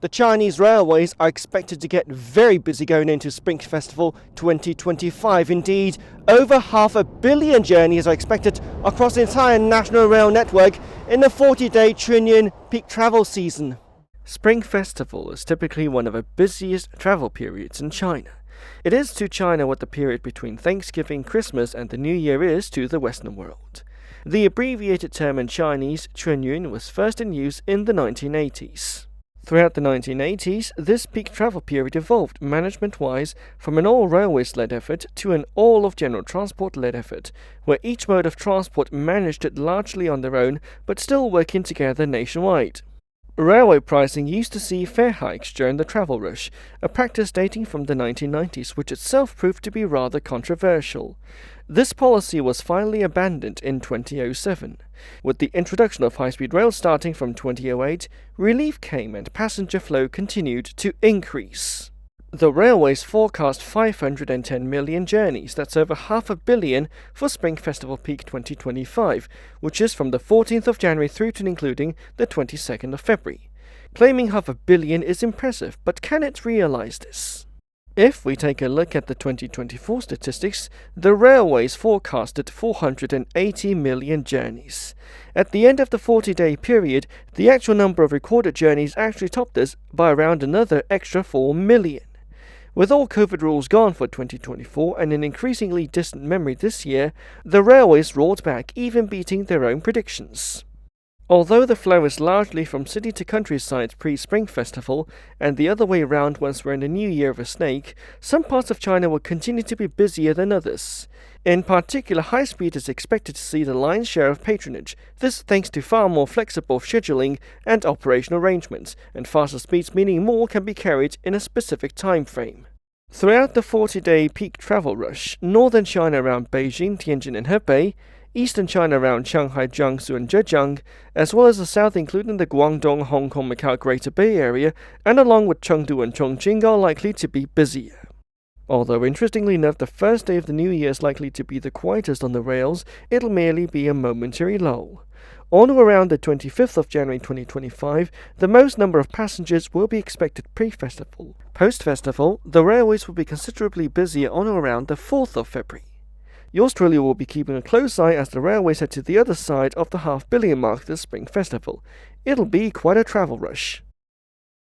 The Chinese railways are expected to get very busy going into Spring Festival 2025. Indeed, over 500 million journeys are expected across the entire national rail network in the 40-day Chunyun peak travel season. Spring Festival is typically one of the busiest travel periods in China. It is to China what the period between Thanksgiving, Christmas and the New Year is to the Western world. The abbreviated term in Chinese, Chunyun, was first in use in the 1980s. Throughout the 1980s, this peak travel period evolved management-wise from an all-railways-led effort to an all-of-general transport-led effort, where each mode of transport managed it largely on their own but still working together nationwide. Railway pricing used to see fare hikes during the travel rush, a practice dating from the 1990s which itself proved to be rather controversial. This policy was finally abandoned in 2007. With the introduction of high-speed rail starting from 2008, relief came and passenger flow continued to increase. The railways forecast 510 million journeys, that's over 500 million for Spring Festival Peak 2025, which is from the 14th of January through to and including the 22nd of February. Claiming 500 million is impressive, but can it realize this? If we take a look at the 2024 statistics, the railways forecasted 480 million journeys. At the end of the 40-day period, the actual number of recorded journeys actually topped this by around another extra 4 million. With all COVID rules gone for 2024 and an increasingly distant memory this year, the railways roared back, even beating their own predictions. Although the flow is largely from city to countryside pre-Spring Festival, and the other way around once we're in the new year of a snake, some parts of China will continue to be busier than others. In particular, high speed is expected to see the lion's share of patronage, this thanks to far more flexible scheduling and operational arrangements, and faster speeds meaning more can be carried in a specific time frame. Throughout the 40-day peak travel rush, northern China around Beijing, Tianjin and Hebei, eastern China around Shanghai, Jiangsu and Zhejiang, as well as the south including the Guangdong, Hong Kong, Macau Greater Bay Area, and along with Chengdu and Chongqing are likely to be busier. Although interestingly enough, the first day of the new year is likely to be the quietest on the rails, it'll merely be a momentary lull. On or around the 25th of January 2025, the most number of passengers will be expected pre-festival. Post-festival, the railways will be considerably busier on or around the 4th of February. Yours truly will be keeping a close eye as the railways head to the other side of the 500 million mark this Spring Festival. It'll be quite a travel rush.